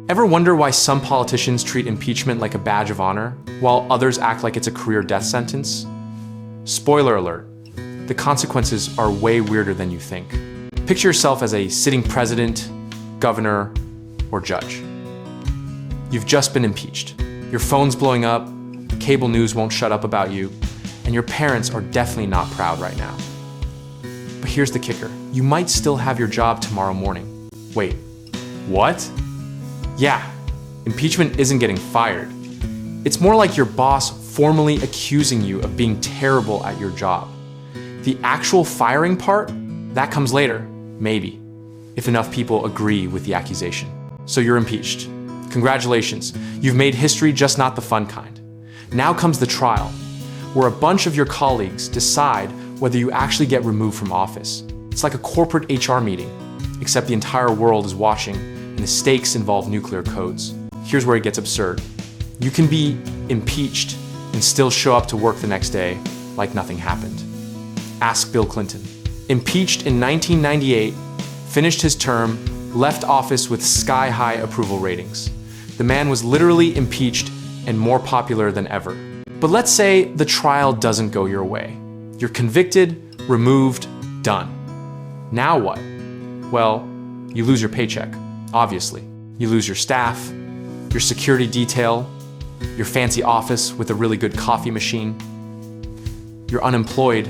Ever wonder why some politicians treat impeachment like a badge of honor, while others act like it's a career death sentence? Spoiler alert, the consequences are way weirder than you think. Picture yourself as a sitting president, governor, or judge. You've just been impeached. Your phone's blowing up, cable news won't shut up about you, and your parents are definitely not proud right now. But here's the kicker. You might still have your job tomorrow morning. Wait, what? Yeah, impeachment isn't getting fired. It's more like your boss formally accusing you of being terrible at your job. The actual firing part, that comes later, maybe, if enough people agree with the accusation. So you're impeached. Congratulations, you've made history, just not the fun kind. Now comes the trial, where a bunch of your colleagues decide whether you actually get removed from office. It's like a corporate HR meeting, except the entire world is watching and the stakes involve nuclear codes. Here's where it gets absurd. You can be impeached and still show up to work the next day like nothing happened. Ask Bill Clinton. Impeached in 1998, finished his term, left office with sky-high approval ratings. The man was literally impeached and more popular than ever. But let's say the trial doesn't go your way. You're convicted, removed, done. Now what? Well, you lose your paycheck, obviously. You lose your staff, your security detail, your fancy office with a really good coffee machine. You're unemployed,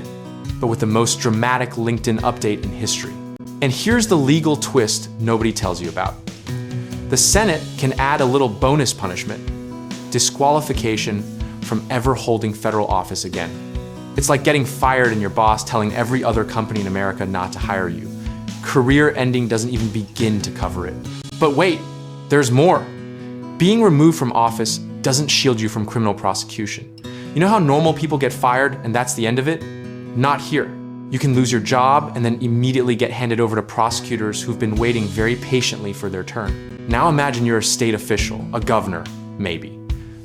but with the most dramatic LinkedIn update in history. And here's the legal twist nobody tells you about. The Senate can add a little bonus punishment: disqualification from ever holding federal office again. It's like getting fired and your boss telling every other company in America not to hire you. Career ending doesn't even begin to cover it. But wait, there's more. Being removed from office doesn't shield you from criminal prosecution. You know how normal people get fired and that's the end of it? Not here. You can lose your job and then immediately get handed over to prosecutors who've been waiting very patiently for their turn. Now imagine you're a state official, a governor, maybe.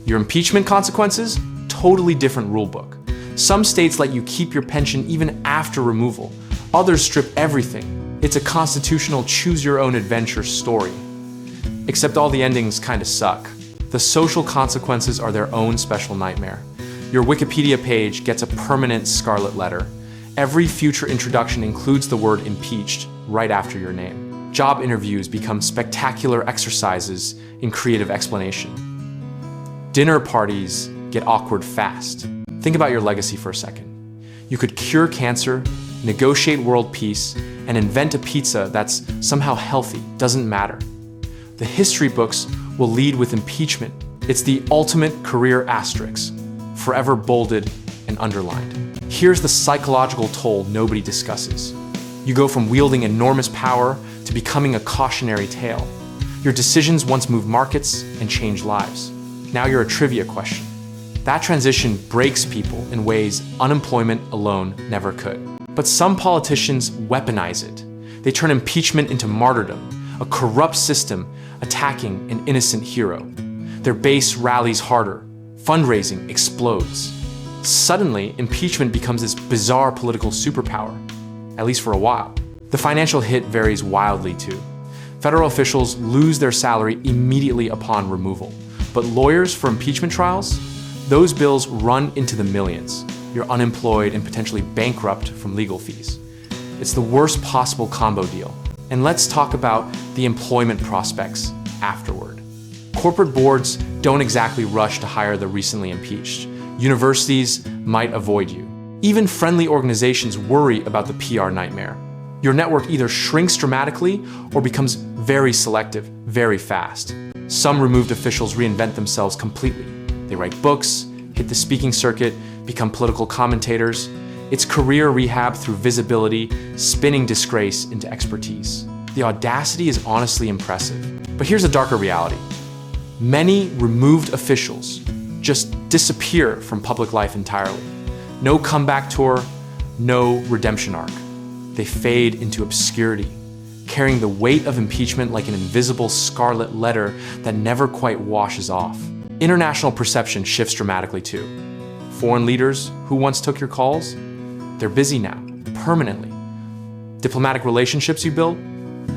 Your impeachment consequences? Totally different rule book. Some states let you keep your pension even after removal. Others strip everything. It's a constitutional choose-your-own-adventure story. Except all the endings kind of suck. The social consequences are their own special nightmare. Your Wikipedia page gets a permanent scarlet letter. Every future introduction includes the word impeached right after your name. Job interviews become spectacular exercises in creative explanation. Dinner parties get awkward fast. Think about your legacy for a second. You could cure cancer, negotiate world peace, and invent a pizza that's somehow healthy. Doesn't matter. The history books will lead with impeachment. It's the ultimate career asterisk, forever bolded and underlined. Here's the psychological toll nobody discusses. You go from wielding enormous power to becoming a cautionary tale. Your decisions once moved markets and changed lives. Now you're a trivia question. That transition breaks people in ways unemployment alone never could. But some politicians weaponize it. They turn impeachment into martyrdom, a corrupt system attacking an innocent hero. Their base rallies harder. Fundraising explodes. Suddenly, impeachment becomes this bizarre political superpower, at least for a while. The financial hit varies wildly too. Federal officials lose their salary immediately upon removal, but lawyers for impeachment trials, those bills run into the millions. You're unemployed and potentially bankrupt from legal fees. It's the worst possible combo deal. And let's talk about the employment prospects afterward. Corporate boards don't exactly rush to hire the recently impeached. Universities might avoid you. Even friendly organizations worry about the PR nightmare. Your network either shrinks dramatically or becomes very selective, very fast. Some removed officials reinvent themselves completely. They write books, hit the speaking circuit, become political commentators. It's career rehab through visibility, spinning disgrace into expertise. The audacity is honestly impressive. But here's a darker reality. Many removed officials just disappear from public life entirely. No comeback tour, no redemption arc. They fade into obscurity, carrying the weight of impeachment like an invisible scarlet letter that never quite washes off. International perception shifts dramatically too. Foreign leaders who once took your calls, they're busy now, permanently. Diplomatic relationships you built,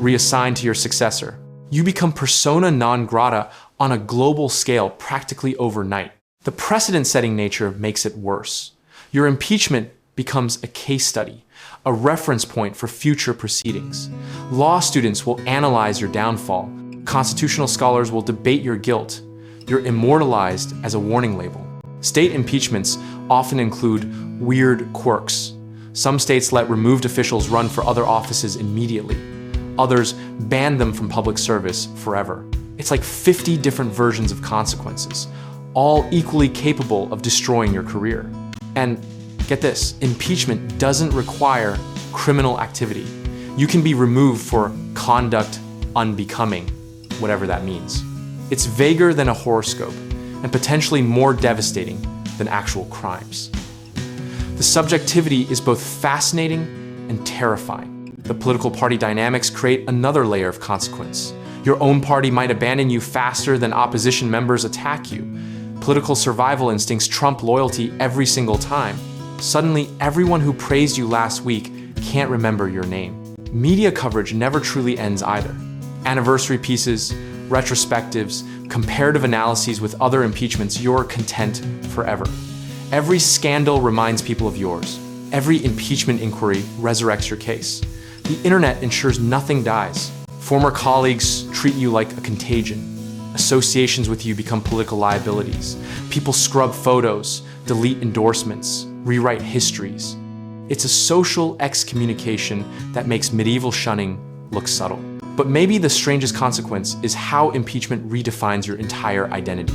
reassigned to your successor. You become persona non grata on a global scale practically overnight. The precedent-setting nature makes it worse. Your impeachment becomes a case study, a reference point for future proceedings. Law students will analyze your downfall. Constitutional scholars will debate your guilt. You're immortalized as a warning label. State impeachments often include weird quirks. Some states let removed officials run for other offices immediately. Others ban them from public service forever. It's like 50 different versions of consequences, all equally capable of destroying your career. And get this, impeachment doesn't require criminal activity. You can be removed for conduct unbecoming, whatever that means. It's vaguer than a horoscope and potentially more devastating than actual crimes. The subjectivity is both fascinating and terrifying. The political party dynamics create another layer of consequence. Your own party might abandon you faster than opposition members attack you. Political survival instincts trump loyalty every single time. Suddenly, everyone who praised you last week can't remember your name. Media coverage never truly ends either. Anniversary pieces, retrospectives, comparative analyses with other impeachments, you're content forever. Every scandal reminds people of yours. Every impeachment inquiry resurrects your case. The internet ensures nothing dies. Former colleagues treat you like a contagion. Associations with you become political liabilities. People scrub photos, delete endorsements, rewrite histories. It's a social excommunication that makes medieval shunning look subtle. But maybe the strangest consequence is how impeachment redefines your entire identity.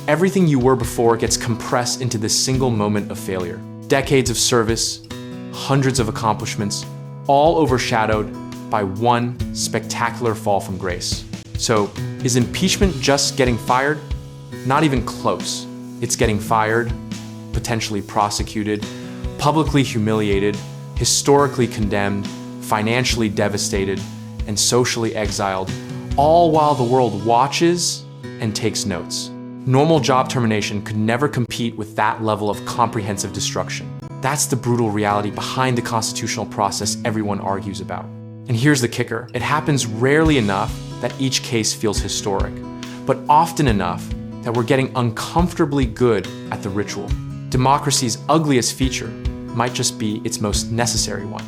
Everything you were before gets compressed into this single moment of failure. Decades of service, hundreds of accomplishments, all overshadowed by one spectacular fall from grace. So, is impeachment just getting fired? Not even close. It's getting fired, potentially prosecuted, publicly humiliated, historically condemned, financially devastated, and socially exiled, all while the world watches and takes notes. Normal job termination could never compete with that level of comprehensive destruction. That's the brutal reality behind the constitutional process everyone argues about. And here's the kicker. It happens rarely enough that each case feels historic, but often enough that we're getting uncomfortably good at the ritual. Democracy's ugliest feature might just be its most necessary one.